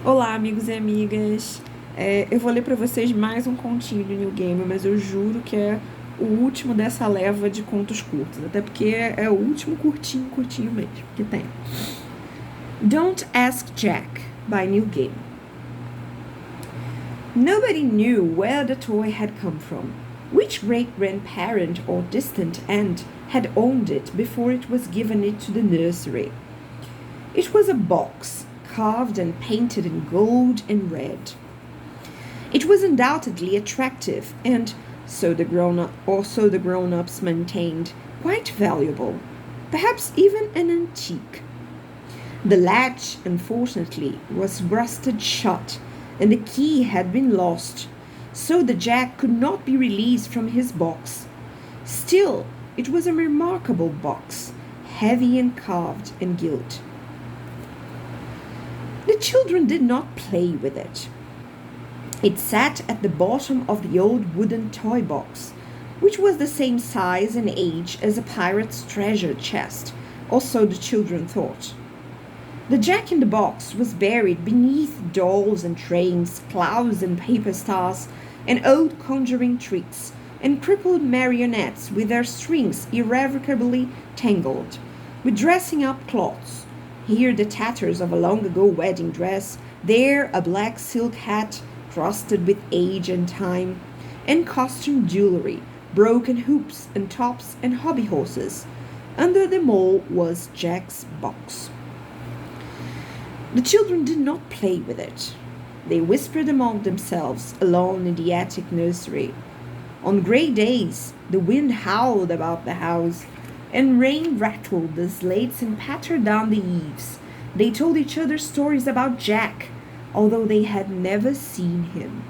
Olá, amigos e amigas. Eu vou ler para vocês mais um continho do Neil Gaiman, mas eu juro que é o último dessa leva de contos curtos, até porque é o último curtinho mesmo que tem. Don't Ask Jack, by Neil Gaiman. Nobody knew where the toy had come from, which great-grandparent or distant aunt had owned it before it was given it to the nursery. It was a box, carved and painted in gold and red. It was undoubtedly attractive and, so the grown-ups maintained, quite valuable, perhaps even an antique. The latch, unfortunately, was rusted shut, and the key had been lost, so the Jack could not be released from his box. Still, it was a remarkable box, heavy and carved and gilt. The children did not play with it. It sat at the bottom of the old wooden toy box, which was the same size and age as a pirate's treasure chest, or so the children thought. The Jack in the box was buried beneath dolls and trains, clouds and paper stars, and old conjuring tricks, and crippled marionettes with their strings irrevocably tangled, with dressing-up cloths. Here the tatters of a long-ago wedding dress, there a black silk hat crusted with age and time, and costume jewelry, broken hoops and tops and hobby horses. Under them all was Jack's box. The children did not play with it. They whispered among themselves alone in the attic nursery. On grey days, the wind howled about the house, and rain rattled the slates and pattered down the eaves. They told each other stories about Jack, although they had never seen him.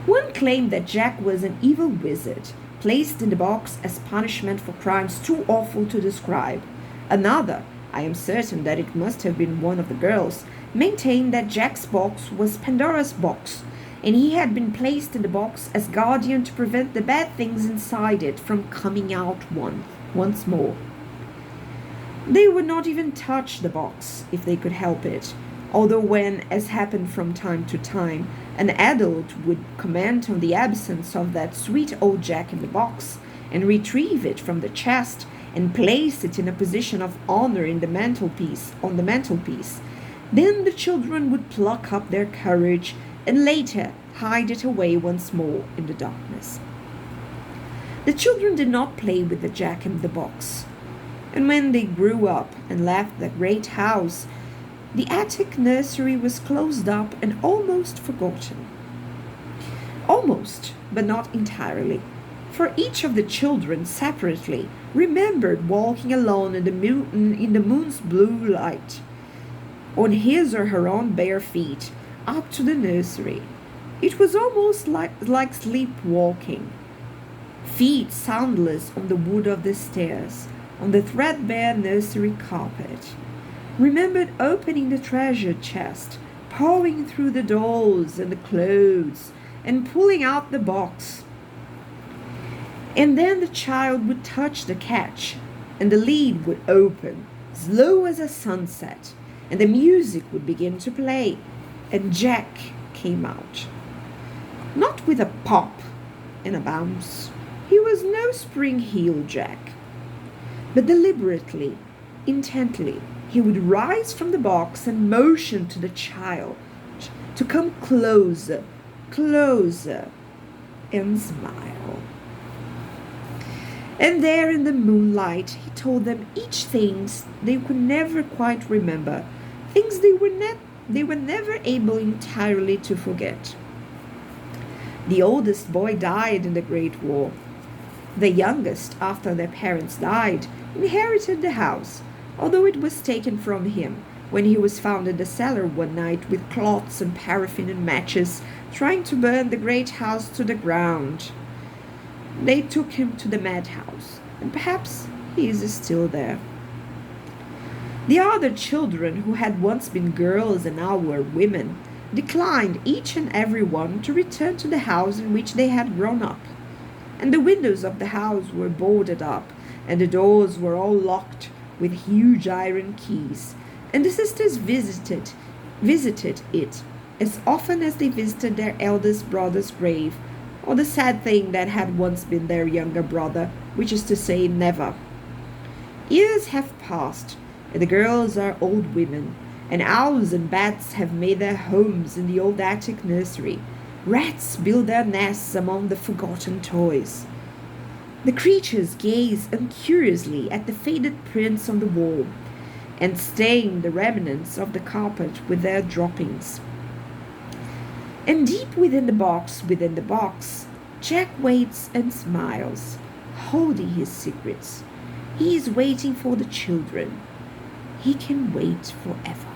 One claimed that Jack was an evil wizard, placed in the box as punishment for crimes too awful to describe. Another, I am certain that it must have been one of the girls, maintained that Jack's box was Pandora's box, and he had been placed in the box as guardian to prevent the bad things inside it from coming out once more. They would not even touch the box if they could help it, although when, as happened from time to time, an adult would comment on the absence of that sweet old Jack in the box, and retrieve it from the chest, and place it in a position of honor on the mantelpiece, then the children would pluck up their courage and later hide it away once more in the darkness. The children did not play with the Jack in the box, and when they grew up and left the great house, the attic nursery was closed up and almost forgotten. Almost, but not entirely, for each of the children separately remembered walking alone in the moon's blue light, on his or her own bare feet, up to the nursery. It was almost like sleepwalking. Feet soundless on the wood of the stairs, on the threadbare nursery carpet. Remembered opening the treasure chest, pawing through the dolls and the clothes, and pulling out the box. And then the child would touch the catch, and the lid would open, slow as a sunset, and the music would begin to play, and Jack came out. Not with a pop and a bounce. He was no spring-heel Jack. But deliberately, intently, he would rise from the box and motion to the child to come closer, and smile. And there in the moonlight, he told them each things they could never quite remember, things they were never able entirely to forget. The oldest boy died in the Great War. The youngest, after their parents died, inherited the house, although it was taken from him when he was found in the cellar one night with cloths and paraffin and matches, trying to burn the great house to the ground. They took him to the madhouse, and perhaps he is still there. The other children, who had once been girls and now were women, declined each and every one to return to the house in which they had grown up. And the windows of the house were boarded up, and the doors were all locked with huge iron keys, and the sisters visited visited it as often as they visited their eldest brother's grave, or the sad thing that had once been their younger brother, which is to say, never. Years have passed, and the girls are old women, and owls and bats have made their homes in the old attic nursery. Rats build their nests among the forgotten toys. The creatures gaze incuriously at the faded prints on the wall, and stain the remnants of the carpet with their droppings. And deep within the box, Jack waits and smiles, holding his secrets. He is waiting for the children. He can wait forever.